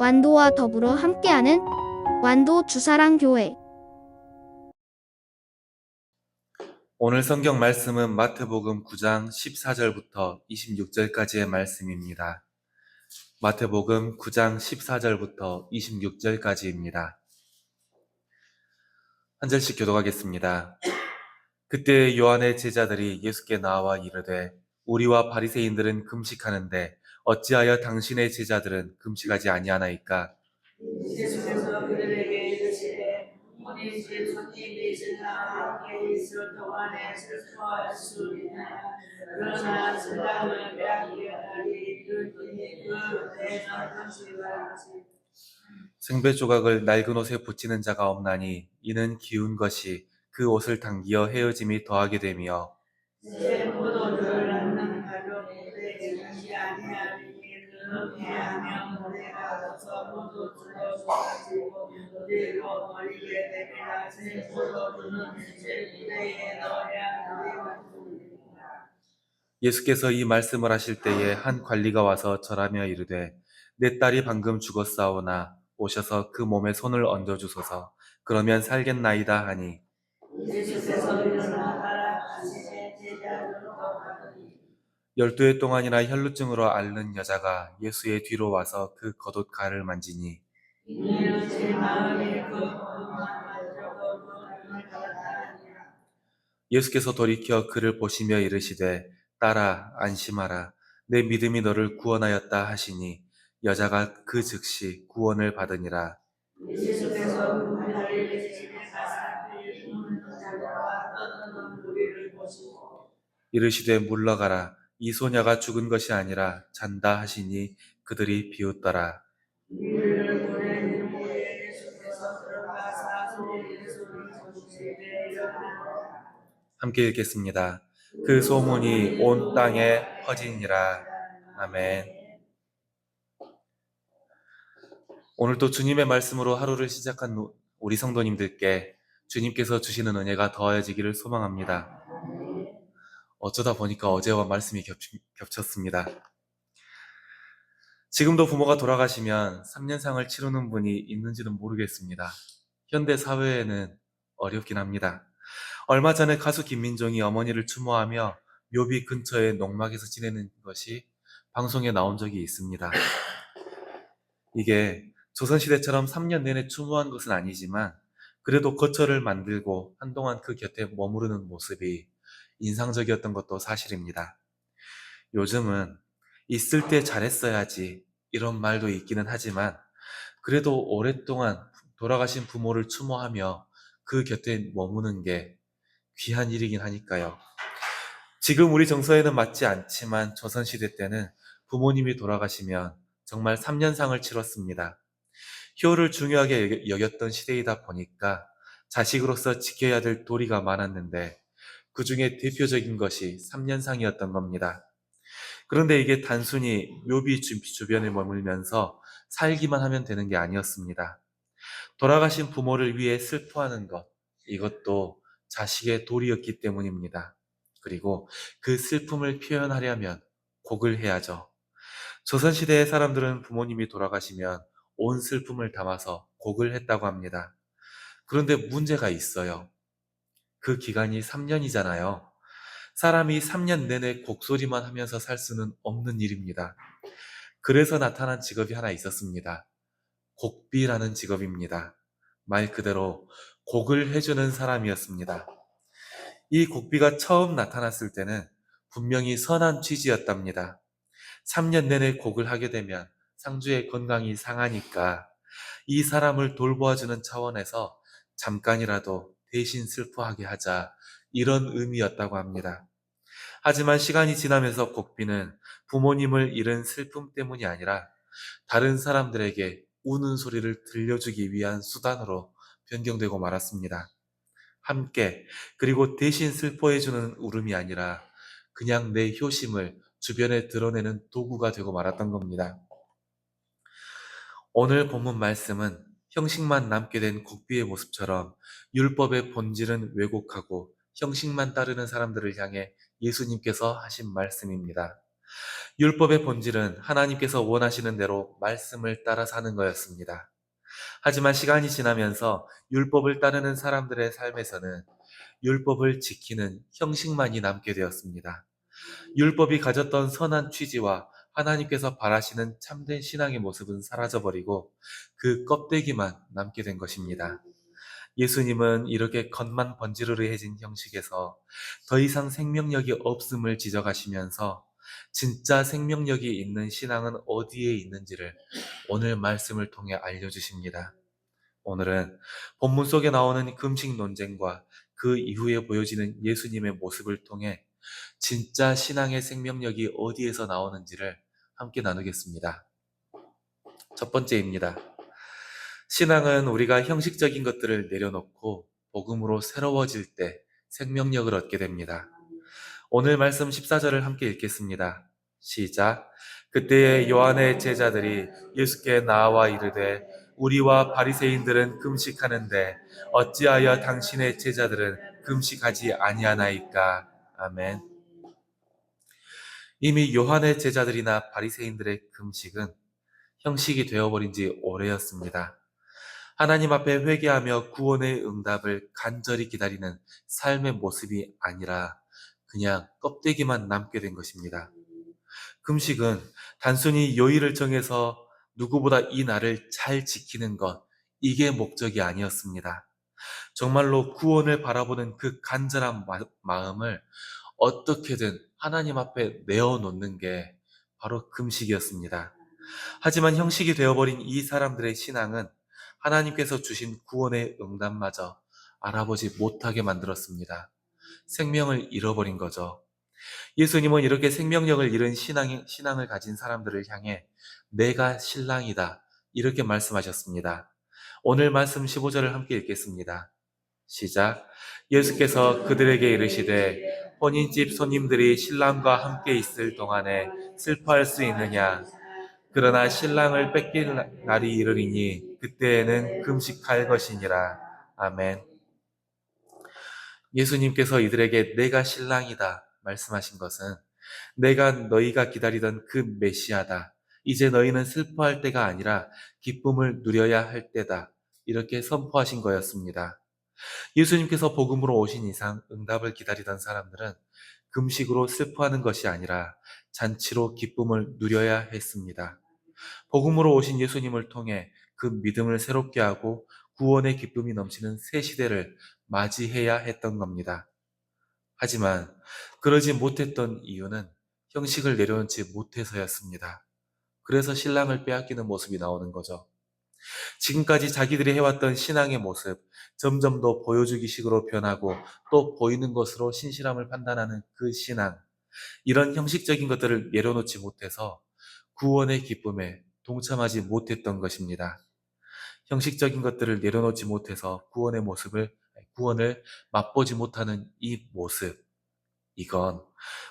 완도와 더불어 함께하는 완도 주사랑교회. 오늘 성경 말씀은 마태복음 9장 14절부터 26절까지의 말씀입니다. 마태복음 9장 14절부터 26절까지입니다. 한 절씩 교독하겠습니다. 그때 요한의 제자들이 예수께 나와 이르되 우리와 바리새인들은 금식하는데 어찌하여 당신의 제자들은 금식하지 아니하나이까? 예수께서 그들에게 이르시되 우리 집 손님이 신랑과 함께 있을 동안에 슬퍼할 수 있나요? 그러나 신랑을 빼앗기려 하리 이르더니 그때는 금식을 하지. 생배 조각을 낡은 옷에 붙이는 자가 없나니 이는 기운 것이 그 옷을 당기어 헤어짐이 더하게 되며 새 포도주를 낳는 가족들에게 주지 아니하리니 그렇게 하면 모래가 져서 포도주도 쏟아지고 그리고 버리게 되리라. 새 포도주는 새 부대에 넣어야 그리고 예수께서 이 말씀을 하실 때에 한 관리가 와서 절하며 이르되 내 딸이 방금 죽었사오나 오셔서 그 몸에 손을 얹어 주소서. 그러면 살겠나이다 하니 예수께서 일어나 가라 하시되 제자들도 가더니 12해 동안이나 혈루증으로 앓는 여자가 예수의 뒤로 와서 그 겉옷 가를 만지니 이는 제 마음이 그 겉옷만 만져도 눈을 감았다니라. 예수께서 돌이켜 그를 보시며 이르시되 딸아 안심하라 내 믿음이 너를 구원하였다 하시니 여자가 그 즉시 구원을 받으니라. 예수께서 그 갈릴리 집에 가사 그의 눈을 자녀와 떠드는 무리를 보시고 이르시되 물러가라 이 소녀가 죽은 것이 아니라 잔다 하시니 그들이 비웃더라. 이를 보낸 후에 예수께서 들어가사 소리를 소리치되 일어나라. 함께 읽겠습니다. 그 소문이 온 땅에 퍼지니라. 아멘. 오늘도 주님의 말씀으로 하루를 시작한 우리 성도님들께 주님께서 주시는 은혜가 더해지기를 소망합니다. 어쩌다 보니까 어제와 말씀이 겹쳤습니다. 지금도 부모가 돌아가시면 3년상을 치르는 분이 있는지는 모르겠습니다. 현대 사회에는 어렵긴 합니다. 얼마 전에 가수 김민종이 어머니를 추모하며 묘비 근처의 농막에서 지내는 것이 방송에 나온 적이 있습니다. 이게 조선시대처럼 3년 내내 추모한 것은 아니지만 그래도 거처를 만들고 한동안 그 곁에 머무르는 모습이 인상적이었던 것도 사실입니다. 요즘은 있을 때 잘했어야지 이런 말도 있기는 하지만 그래도 오랫동안 돌아가신 부모를 추모하며 그 곁에 머무는 게 귀한 일이긴 하니까요. 지금 우리 정서에는 맞지 않지만 조선시대 때는 부모님이 돌아가시면 정말 3년상을 치렀습니다. 효를 중요하게 여겼던 시대이다 보니까 자식으로서 지켜야 될 도리가 많았는데 그 중에 대표적인 것이 3년상이었던 겁니다. 그런데 이게 단순히 묘비 주변에 머물면서 살기만 하면 되는 게 아니었습니다. 돌아가신 부모를 위해 슬퍼하는 것, 이것도 자식의 도리였기 때문입니다. 그리고 그 슬픔을 표현하려면 곡을 해야죠. 조선시대의 사람들은 부모님이 돌아가시면 온 슬픔을 담아서 곡을 했다고 합니다. 그런데 문제가 있어요. 그 기간이 3년이잖아요. 사람이 3년 내내 곡소리만 하면서 살 수는 없는 일입니다. 그래서 나타난 직업이 하나 있었습니다. 곡비라는 직업입니다. 말 그대로 곡을 해주는 사람이었습니다. 이 곡비가 처음 나타났을 때는 분명히 선한 취지였답니다. 3년 내내 곡을 하게 되면 상주의 건강이 상하니까 이 사람을 돌보아주는 차원에서 잠깐이라도 대신 슬퍼하게 하자 이런 의미였다고 합니다. 하지만 시간이 지나면서 곡비는 부모님을 잃은 슬픔 때문이 아니라 다른 사람들에게 우는 소리를 들려주기 위한 수단으로 변경되고 말았습니다. 함께 그리고 대신 슬퍼해주는 울음이 아니라 그냥 내 효심을 주변에 드러내는 도구가 되고 말았던 겁니다. 오늘 본문 말씀은 형식만 남게 된 곡비의 모습처럼 율법의 본질은 왜곡하고 형식만 따르는 사람들을 향해 예수님께서 하신 말씀입니다. 율법의 본질은 하나님께서 원하시는 대로 말씀을 따라 사는 거였습니다. 하지만 시간이 지나면서 율법을 따르는 사람들의 삶에서는 율법을 지키는 형식만이 남게 되었습니다. 율법이 가졌던 선한 취지와 하나님께서 바라시는 참된 신앙의 모습은 사라져버리고 그 껍데기만 남게 된 것입니다. 예수님은 이렇게 겉만 번지르르해진 형식에서 더 이상 생명력이 없음을 지적하시면서 진짜 생명력이 있는 신앙은 어디에 있는지를 오늘 말씀을 통해 알려주십니다. 오늘은 본문 속에 나오는 금식 논쟁과 그 이후에 보여지는 예수님의 모습을 통해 진짜 신앙의 생명력이 어디에서 나오는지를 함께 나누겠습니다. 첫 번째입니다. 신앙은 우리가 형식적인 것들을 내려놓고 복음으로 새로워질 때 생명력을 얻게 됩니다. 오늘 말씀 14절을 함께 읽겠습니다. 시작. 그때에 요한의 제자들이 예수께 나와 이르되 우리와 바리새인들은 금식하는데 어찌하여 당신의 제자들은 금식하지 아니하나이까? 아멘. 이미 요한의 제자들이나 바리새인들의 금식은 형식이 되어버린 지 오래였습니다. 하나님 앞에 회개하며 구원의 응답을 간절히 기다리는 삶의 모습이 아니라 그냥 껍데기만 남게 된 것입니다. 금식은 단순히 요일을 정해서 누구보다 이 날을 잘 지키는 것, 이게 목적이 아니었습니다. 정말로 구원을 바라보는 그 간절한 마음을 어떻게든 하나님 앞에 내어놓는 게 바로 금식이었습니다. 하지만 형식이 되어버린 이 사람들의 신앙은 하나님께서 주신 구원의 응답마저 알아보지 못하게 만들었습니다. 생명을 잃어버린 거죠. 예수님은 이렇게 생명력을 잃은 신앙을 가진 사람들을 향해 내가 신랑이다 이렇게 말씀하셨습니다. 오늘 말씀 15절을 함께 읽겠습니다. 시작. 예수께서 그들에게 이르시되 혼인집 손님들이 신랑과 함께 있을 동안에 슬퍼할 수 있느냐? 그러나 신랑을 뺏길 날이 이르리니 그때에는 금식할 것이니라. 아멘. 예수님께서 이들에게 내가 신랑이다 말씀하신 것은 내가 너희가 기다리던 그 메시아다. 이제 너희는 슬퍼할 때가 아니라 기쁨을 누려야 할 때다. 이렇게 선포하신 거였습니다. 예수님께서 복음으로 오신 이상 응답을 기다리던 사람들은 금식으로 슬퍼하는 것이 아니라 잔치로 기쁨을 누려야 했습니다. 복음으로 오신 예수님을 통해 그 믿음을 새롭게 하고 구원의 기쁨이 넘치는 새 시대를 맞이해야 했던 겁니다. 하지만 그러지 못했던 이유는 형식을 내려놓지 못해서였습니다. 그래서 신랑을 빼앗기는 모습이 나오는 거죠. 지금까지 자기들이 해왔던 신앙의 모습, 점점 더 보여주기식으로 변하고 또 보이는 것으로 신실함을 판단하는 그 신앙, 이런 형식적인 것들을 내려놓지 못해서 구원의 기쁨에 동참하지 못했던 것입니다. 형식적인 것들을 내려놓지 못해서 구원을 맛보지 못하는 이 모습, 이건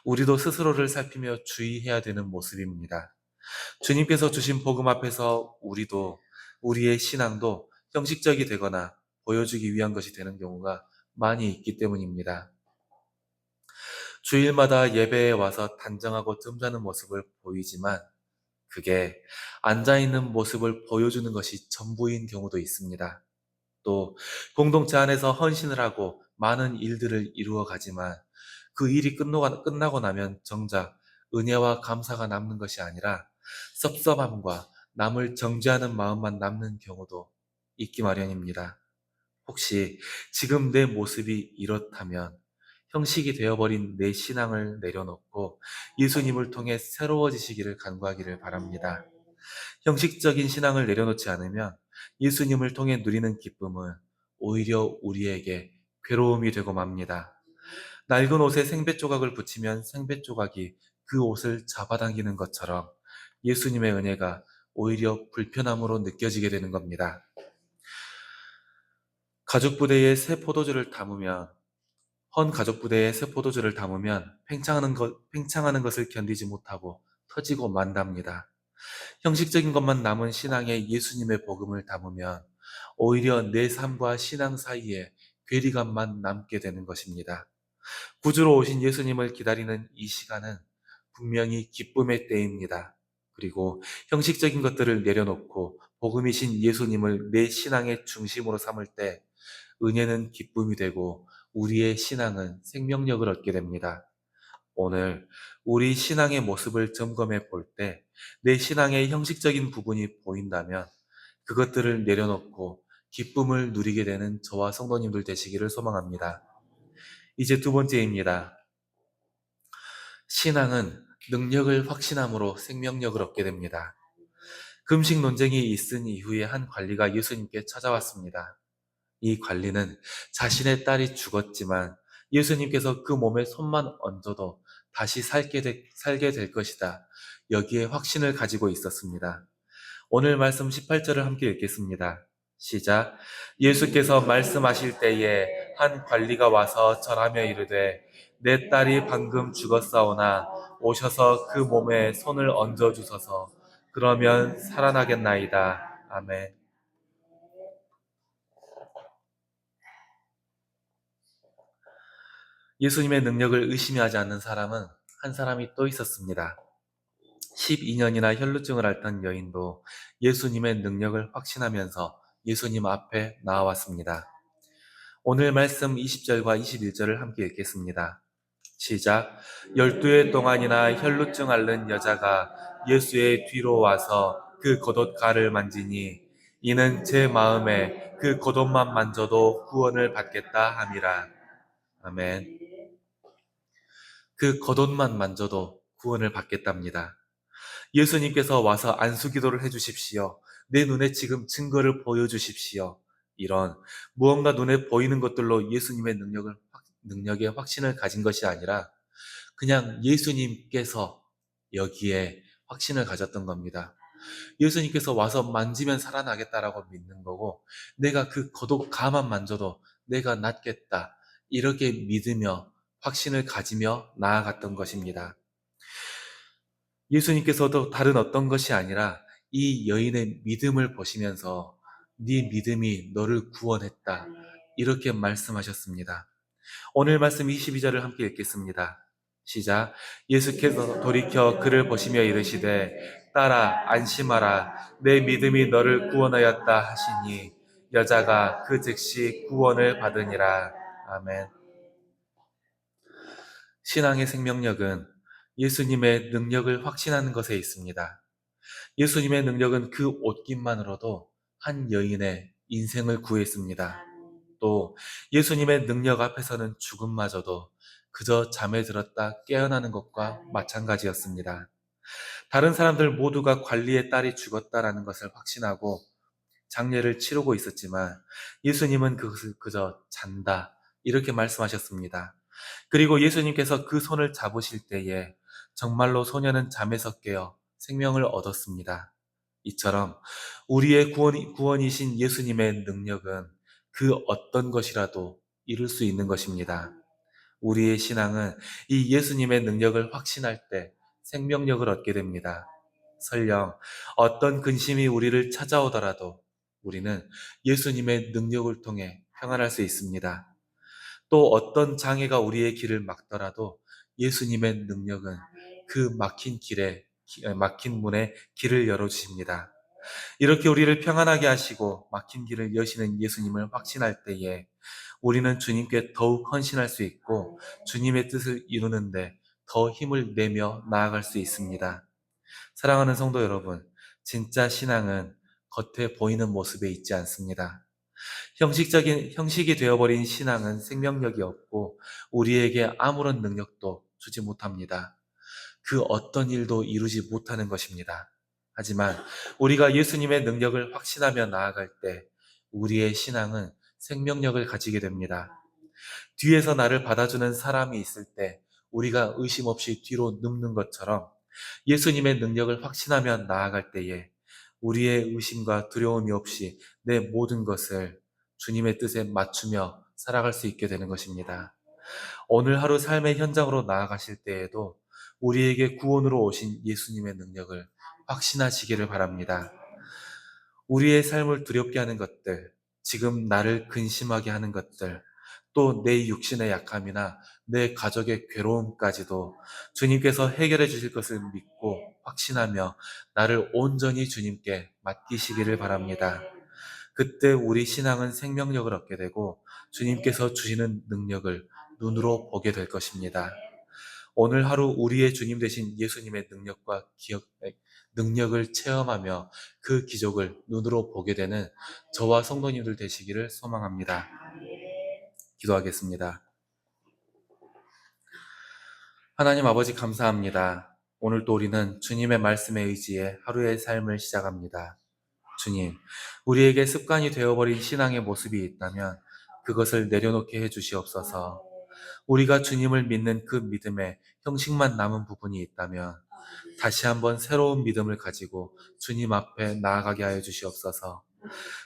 우리도 스스로를 살피며 주의해야 되는 모습입니다. 주님께서 주신 복음 앞에서 우리도 우리의 신앙도 형식적이 되거나 보여주기 위한 것이 되는 경우가 많이 있기 때문입니다. 주일마다 예배에 와서 단정하고 점잖은 모습을 보이지만 그게 앉아있는 모습을 보여주는 것이 전부인 경우도 있습니다. 또 공동체 안에서 헌신을 하고 많은 일들을 이루어 가지만 그 일이 끝나고 나면 정작 은혜와 감사가 남는 것이 아니라 섭섭함과 남을 정죄하는 마음만 남는 경우도 있기 마련입니다. 혹시 지금 내 모습이 이렇다면 형식이 되어버린 내 신앙을 내려놓고 예수님을 통해 새로워지시기를 간구하기를 바랍니다. 형식적인 신앙을 내려놓지 않으면 예수님을 통해 누리는 기쁨은 오히려 우리에게 괴로움이 되고 맙니다. 낡은 옷에 생배 조각을 붙이면 생배 조각이 그 옷을 잡아당기는 것처럼 예수님의 은혜가 오히려 불편함으로 느껴지게 되는 겁니다. 헌 가죽 부대에 새 포도주를 담으면 팽창하는 것을 견디지 못하고 터지고 만답니다. 형식적인 것만 남은 신앙에 예수님의 복음을 담으면 오히려 내 삶과 신앙 사이에 괴리감만 남게 되는 것입니다. 구주로 오신 예수님을 기다리는 이 시간은 분명히 기쁨의 때입니다. 그리고 형식적인 것들을 내려놓고 복음이신 예수님을 내 신앙의 중심으로 삼을 때 은혜는 기쁨이 되고 우리의 신앙은 생명력을 얻게 됩니다. 오늘 우리 신앙의 모습을 점검해 볼 때 내 신앙의 형식적인 부분이 보인다면 그것들을 내려놓고 기쁨을 누리게 되는 저와 성도님들 되시기를 소망합니다. 이제 두 번째입니다. 신앙은 능력을 확신함으로 생명력을 얻게 됩니다. 금식 논쟁이 있은 이후에 한 관리가 예수님께 찾아왔습니다. 이 관리는 자신의 딸이 죽었지만 예수님께서 그 몸에 손만 얹어도 다시 살게 될 것이다. 여기에 확신을 가지고 있었습니다. 오늘 말씀 18절을 함께 읽겠습니다. 시작. 예수께서 말씀하실 때에 한 관리가 와서 절하며 이르되 내 딸이 방금 죽었사오나 오셔서 그 몸에 손을 얹어 주소서. 그러면 살아나겠나이다. 아멘. 예수님의 능력을 의심하지 않는 사람은 한 사람이 또 있었습니다. 12년이나 혈루증을 앓던 여인도 예수님의 능력을 확신하면서 예수님 앞에 나와왔습니다. 오늘 말씀 20절과 21절을 함께 읽겠습니다. 시작. 12해 동안이나 혈루증 앓는 여자가 예수의 뒤로 와서 그 겉옷가를 만지니 이는 제 마음에 그 겉옷만 만져도 구원을 받겠다 함이라. 아멘. 그 겉옷만 만져도 구원을 받겠답니다. 예수님께서 와서 안수기도를 해주십시오. 내 눈에 지금 증거를 보여주십시오. 이런 무언가 눈에 보이는 것들로 예수님의 능력에 확신을 가진 것이 아니라 그냥 예수님께서 여기에 확신을 가졌던 겁니다. 예수님께서 와서 만지면 살아나겠다라고 믿는 거고 내가 그 겉옷가만 만져도 내가 낫겠다. 이렇게 믿으며 확신을 가지며 나아갔던 것입니다. 예수님께서도 다른 어떤 것이 아니라 이 여인의 믿음을 보시면서 네 믿음이 너를 구원했다. 이렇게 말씀하셨습니다. 오늘 말씀 22절을 함께 읽겠습니다. 시작. 예수께서 돌이켜 그를 보시며 이르시되 딸아 안심하라 내 믿음이 너를 구원하였다 하시니 여자가 그 즉시 구원을 받으니라. 아멘. 신앙의 생명력은 예수님의 능력을 확신하는 것에 있습니다. 예수님의 능력은 그 옷깃만으로도 한 여인의 인생을 구했습니다. 또 예수님의 능력 앞에서는 죽음마저도 그저 잠에 들었다 깨어나는 것과 마찬가지였습니다. 다른 사람들 모두가 관리의 딸이 죽었다라는 것을 확신하고 장례를 치르고 있었지만 예수님은 그것을 그저 잔다 이렇게 말씀하셨습니다. 그리고 예수님께서 그 손을 잡으실 때에 정말로 소녀는 잠에서 깨어 생명을 얻었습니다. 이처럼 우리의 구원이신 예수님의 능력은 그 어떤 것이라도 이룰 수 있는 것입니다. 우리의 신앙은 이 예수님의 능력을 확신할 때 생명력을 얻게 됩니다. 설령 어떤 근심이 우리를 찾아오더라도 우리는 예수님의 능력을 통해 평안할 수 있습니다. 또 어떤 장애가 우리의 길을 막더라도 예수님의 능력은 그 막힌 문에 길을 열어주십니다. 이렇게 우리를 평안하게 하시고 막힌 길을 여시는 예수님을 확신할 때에 우리는 주님께 더욱 헌신할 수 있고 주님의 뜻을 이루는데 더 힘을 내며 나아갈 수 있습니다. 사랑하는 성도 여러분, 진짜 신앙은 겉에 보이는 모습에 있지 않습니다. 형식이 되어버린 신앙은 생명력이 없고 우리에게 아무런 능력도 주지 못합니다. 그 어떤 일도 이루지 못하는 것입니다. 하지만 우리가 예수님의 능력을 확신하며 나아갈 때 우리의 신앙은 생명력을 가지게 됩니다. 뒤에서 나를 받아주는 사람이 있을 때 우리가 의심 없이 뒤로 눕는 것처럼 예수님의 능력을 확신하며 나아갈 때에 우리의 의심과 두려움이 없이 내 모든 것을 주님의 뜻에 맞추며 살아갈 수 있게 되는 것입니다. 오늘 하루 삶의 현장으로 나아가실 때에도 우리에게 구원으로 오신 예수님의 능력을 확신하시기를 바랍니다. 우리의 삶을 두렵게 하는 것들, 지금 나를 근심하게 하는 것들, 또 내 육신의 약함이나 내 가족의 괴로움까지도 주님께서 해결해 주실 것을 믿고 확신하며 나를 온전히 주님께 맡기시기를 바랍니다. 그때 우리 신앙은 생명력을 얻게 되고 주님께서 주시는 능력을 눈으로 보게 될 것입니다. 오늘 하루 우리의 주님 되신 예수님의 능력을 체험하며 그 기적을 눈으로 보게 되는 저와 성도님들 되시기를 소망합니다. 기도하겠습니다. 하나님 아버지 감사합니다. 오늘 또 우리는 주님의 말씀에 의지해 하루의 삶을 시작합니다. 주님, 우리에게 습관이 되어버린 신앙의 모습이 있다면 그것을 내려놓게 해주시옵소서. 우리가 주님을 믿는 그 믿음에 형식만 남은 부분이 있다면 다시 한번 새로운 믿음을 가지고 주님 앞에 나아가게 하여 주시옵소서.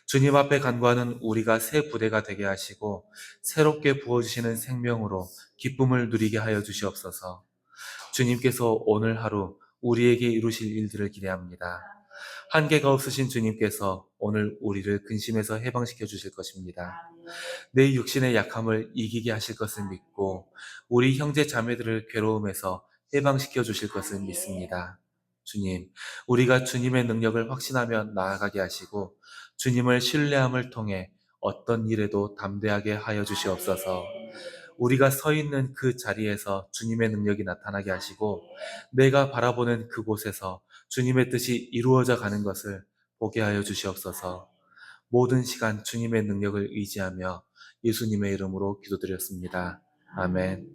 주님 앞에 간구하는 우리가 새 부대가 되게 하시고 새롭게 부어주시는 생명으로 기쁨을 누리게 하여 주시옵소서. 주님께서 오늘 하루 우리에게 이루실 일들을 기대합니다. 한계가 없으신 주님께서 오늘 우리를 근심에서 해방시켜 주실 것입니다. 내 육신의 약함을 이기게 하실 것을 믿고 우리 형제 자매들을 괴로움에서 해방시켜 주실 것을 믿습니다. 주님, 우리가 주님의 능력을 확신하며 나아가게 하시고 주님을 신뢰함을 통해 어떤 일에도 담대하게 하여 주시옵소서. 우리가 서 있는 그 자리에서 주님의 능력이 나타나게 하시고 내가 바라보는 그곳에서 주님의 뜻이 이루어져 가는 것을 보게 하여 주시옵소서. 모든 시간 주님의 능력을 의지하며 예수님의 이름으로 기도드렸습니다. 아멘.